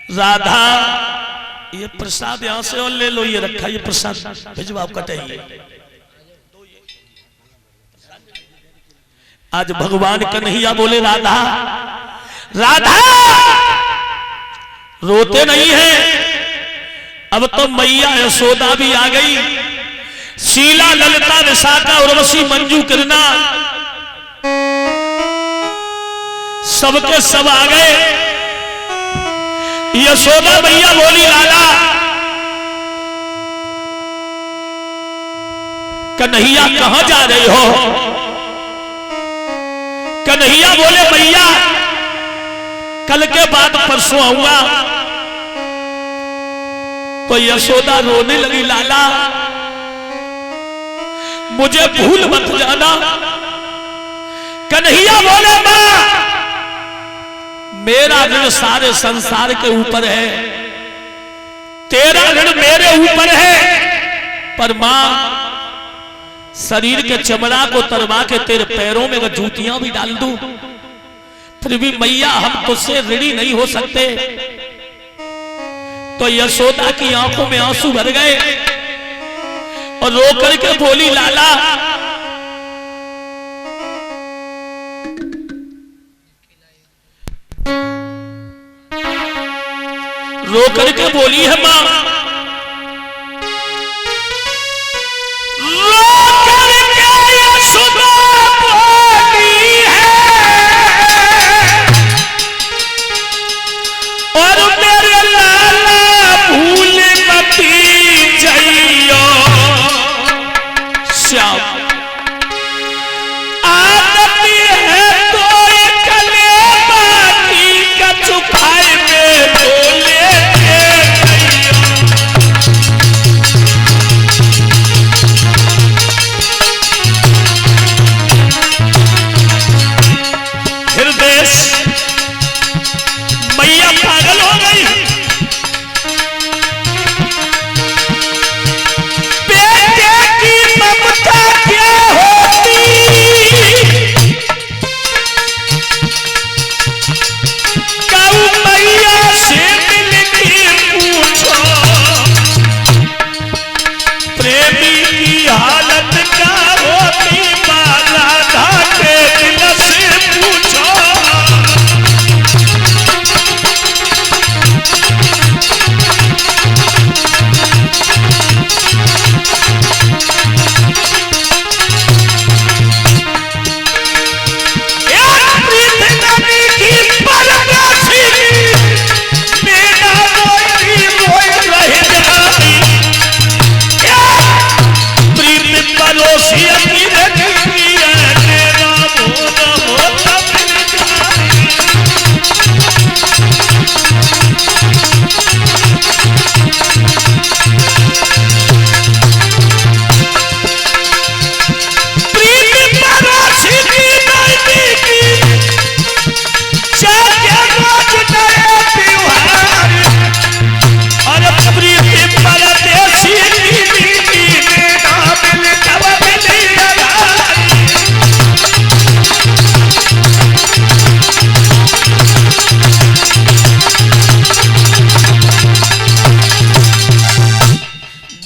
राधा ये प्रसाद यहां से और ले लो, ये रखा ये प्रसाद भिजवा कटाइए। आज भगवान कन्हैया बोले राधा राधा रोते नहीं है, अब तो मैया यशोदा भी आ गई, शीला ललिता विशाखा उर्वशी मंजू किरणा सबके सब आ गए। यशोदा मैया बोली लाला कन्हैया कहां जा रहे हो? कन्हैया बोले मैया कल के बाद परसों आऊंगा। तो यशोदा रोने लगी लाला मुझे भूल मत जाना। कन्हैया बोले मां मेरा ऋण सारे संसार के ऊपर है, तेरा ऋण मेरे ऊपर है, पर मां शरीर के चमड़ा को तरवा के तेरे पैरों में अगर जूतियां भी डाल दूं फिर भी मैया हम तुझसे ऋणी नहीं हो सकते। तो यशोदा की आंखों में आंसू भर गए और रो करके बोली लाला रो करके बोली है मां रो करके यशोदा बोली है और मेरे लाला भूल मती जाइयो। श्याम आदत है तो कले बाकी का चुपाए में बोले मैया पागल हो गई। बेटे की ममता क्या होती गौ मैया से मिलके पूछो, प्रेमी की हालत क्या होती बाला धाके दिल से पूछो।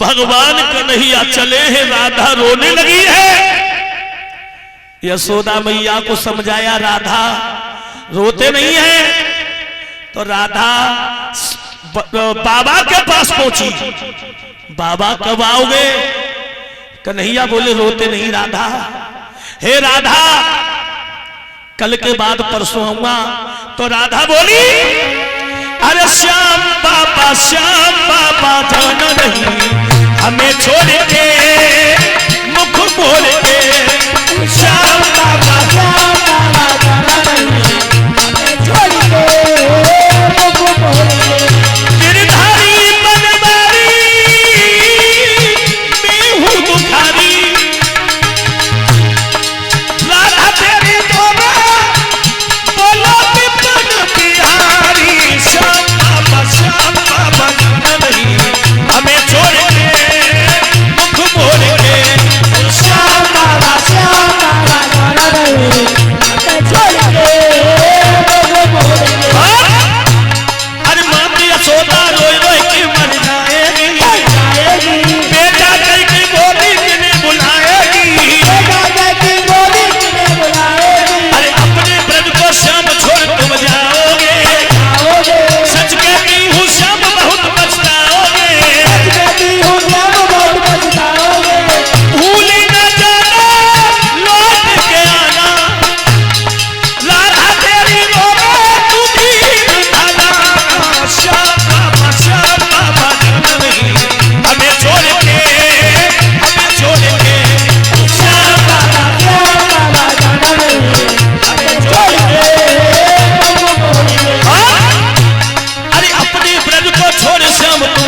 भगवान कन्हैया चले हैं, राधा रोने लगी है। यशोदा मैया को समझाया राधा रोते नहीं है। तो राधा बाबा के पास पहुंची। बाबा कब आओगे? कन्हैया बोले रोते नहीं राधा। हे राधा कल के बाद परसों आऊंगा। तो राधा बोली अरे श्याम बाबा जाना नहीं हमें छोड़ के मुख बोल के। श्याम बाबा जाना नहीं हमें छोड़ के मुख बोल के। गिरधारी बनवारी मैं हूँ बुखारी, राधा तेरी तोबा बोलो विपन बिहारी। श्याम बाबा जाना नहीं हमें छोड़ के मुख बोल के। श्याम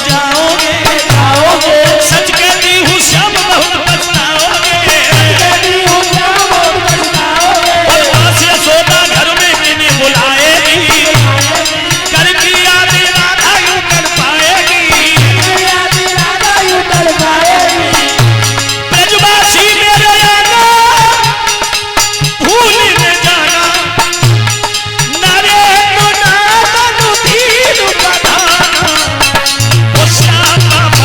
जाओगे जाओगे, सच कहती हूँ श्याम बहुत पछताओगे, यशोदा घर में किन्हें बुलाएगी, करके याद राधा यूं कर पाएगी, ब्रजवासी मेरे आना भूल न जाना, नारे तो नादन धीर बधाना, वो श्याम बाबा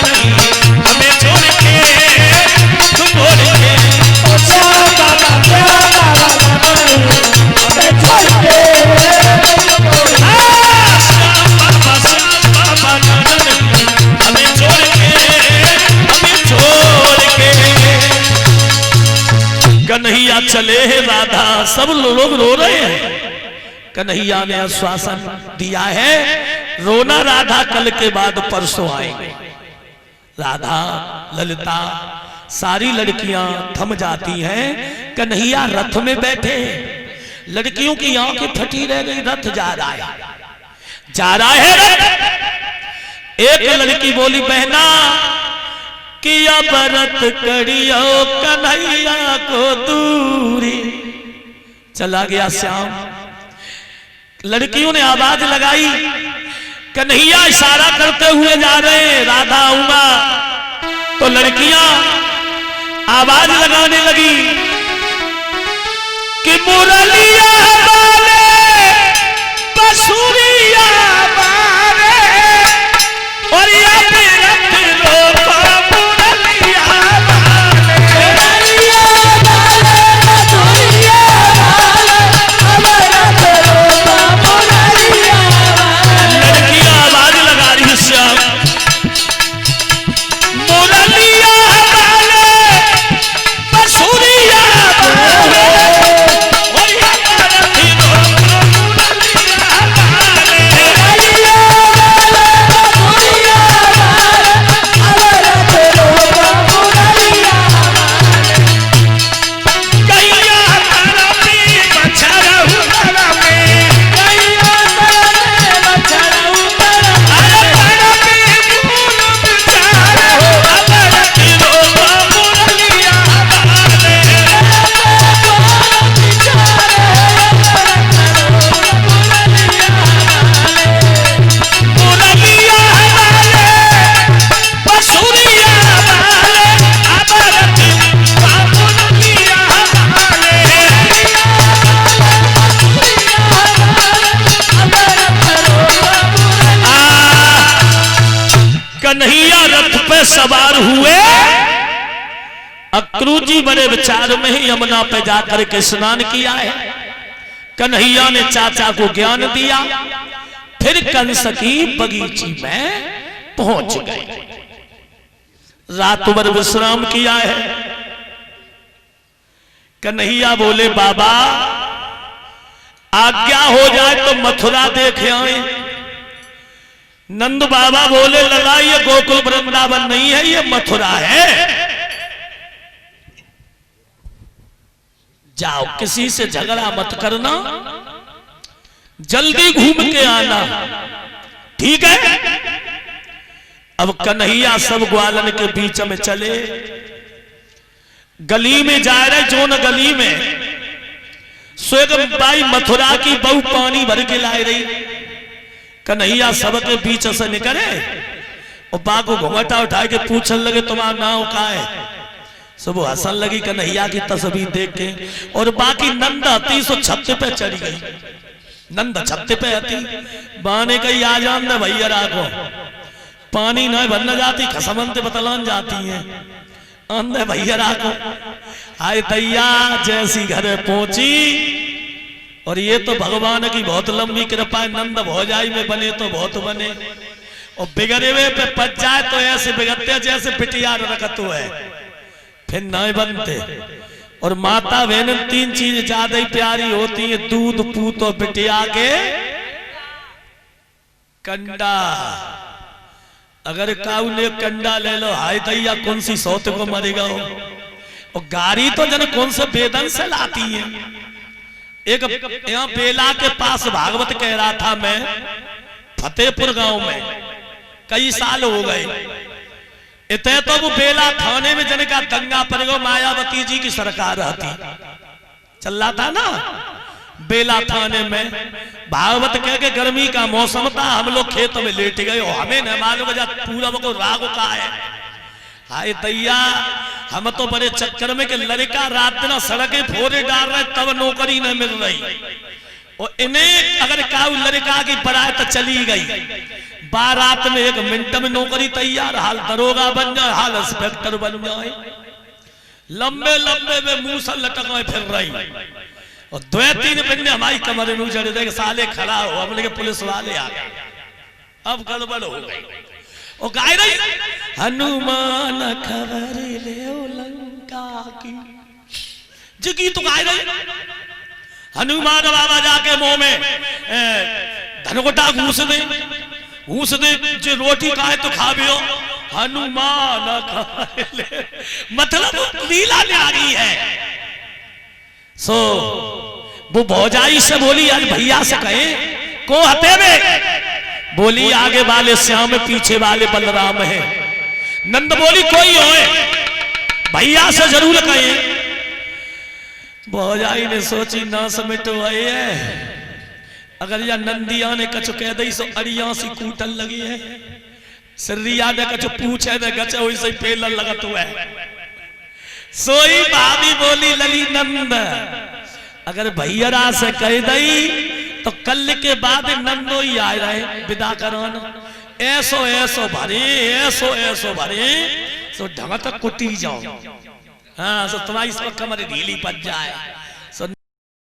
नहीं हमें छोड़ के तुम बोल के, ओ श्याम बाबा कन्हैया चले हैं, राधा सब लोग रो रहे हैं। कन्हैया ने आश्वासन दिया है, रोना राधा कल के बाद परसों आएंगे। राधा ललिता सारी लड़कियां थम जाती हैं। कन्हैया रथ में बैठे, लड़कियों की आंखें फटी रह गई, रथ जा रहा है रथ। एक लड़की बोली, बहना किया व्रत करियो कन्हैया को दूरी। चला गया श्याम। लड़कियों ने आवाज लगाई, कन्हैया इशारा करते हुए जा रहे हैं, राधा आऊंगा। तो लड़कियां आवाज लगाने लगी कि मुरलिया वाले बसुरिया वाले और या रथ लो मुरलिया वाले, मुरलिया वाले बसुरिया वाले रथ लो मुरलिया वाले। लड़कियां आवाज लगा रही है, श्याम मुरलिया वाले बसुरिया वाले और या रथ लो मुरलिया वाले, मुरलिया वाले बसुरिया वाले रथ लो मुरलिया वाले। कैया तरती बछड़ू तर में, कैया तरती बछड़ू तर में, अरे तरती फूल बिचारे हो रथ लो मुरलिया वाले, फूल बिचारे रथ लो मुरलिया वाले, मुरलिया वाले बसुरिया वाले अब रथ लो मुरलिया वाले, कन्हैया रथ पे सवार हुए। अक्रू जी बड़े विचार में ही यमुना पे जाकर के स्नान किया है। कन्हैया ने चाचा को ज्ञान दिया, फिर कंस की बगीची में पहुंच गए। रात भर विश्राम किया है। कन्हैया बोले, बाबा आज्ञा हो जाए तो मथुरा देख आए। नंद बाबा बोले, लगा ये गोकुल वृंदावन नहीं है, ये मथुरा है। जाओ, किसी से झगड़ा मत करना, जल्दी घूम के आना, ठीक है। अब कन्हैया सब ग्वालन के बीच में चले, गली में जा रहे। जोन गली में स्वयं बाई मथुरा की बहू पानी भर के ला रही। कन्हैया सबके बीच से निकले और बा को घुंघटा उठा के पूछने लगे, तुम्हारा नाम क्या है? सब हंसन लगी कन्हैया की तस्वीर देख के। और बाकी नंद आती सो छत्ते पे चढ़ी गई। नंद छत्ते पे आती, बाने कही आ जान दे भैया राखो, पानी न भरना जाती, खसमनते बतलान जाती है। अंधे भैया राखो। आए दैया जैसी घर पहुंची, और ये तो भगवान की बहुत लंबी कृपा है, नंद भौजाई में बने तो बहुत बने, और बिगड़े हुए पे पच जाए तो ऐसे बिगड़ते जैसे पिटिया रखत है, फिर नहीं बनते। और माता बहन तीन चीज ज्यादा ही प्यारी होती है, दूध पूत और बिटिया के कंडा। अगर काऊ ने कंडा ले लो, हाय दैया कौन सी सौत को मरेगा हो। और गाड़ी तो जन कौन से बेदन से लाती है। एक यहाँ बेला के पास भागवत कह रहा था मैं, फतेहपुर गांव में कई साल हो गए। इतने तो वो बेला थाने में जिनका दंगा पड़ गया, मायावती जी की सरकार आती चल रहा था ना बेला थाने में। भागवत कह के गर्मी का मौसम था, हम लोग खेत में लेट गए, हमें न मालूम पूरा को राग का है। हाय दैया, हम तो बड़े चक्कर में कि लड़का रात दिन सड़कें फोड़े डाल रहे तब नौकरी न मिल रही, और इन्हें अगर काऊ लड़का की बारात चली गई, बारात में 1 मिनट में नौकरी तैयार, हाल दरोगा बन जाए, हाल इंस्पेक्टर बन जाए, लंबे लंबे में मुंह से लटकाए फिर रही। और 2-3 बंदे हमारी कमरे में चढ़े थे, साले खड़ा हो, हमने के पुलिस वाले आ गए, अब गड़बड़ हो गई। और गाय रही हनुमान खबर ले लंका की जगी, तो गाय रही हनुमान बाबा जाके मुंह में धनकोटा घूस दे जो रोटी खाए तो खा भी हो, हनुमान खबर, मतलब लीला न्यारी है। सो वो भौजाई से बोली, आज भैया से कहे को हते में, बोली आगे वाले श्याम पीछे वाले बलराम है। नंद बोली कोई होए भैया से जरूर कहे। भौजाई ने सोची ना समेटो है, अगर या नंदिया ने कछु कह दी सो अड़िया सी कूटन लगी है, सिरिया ने कछु पूछे ने गचे वैसे पेलन लगत हुआ है। सोई भाभी बोली लली नंद, अगर भैया से कह दई तो कल के बाद नंदो ही आ रहे विदा कराना, ऐसो ऐसो भरे सो ढंग तक कुटी जाओ, हाँ सो तुम्हारी सब कमर ढीली पड़ जाए।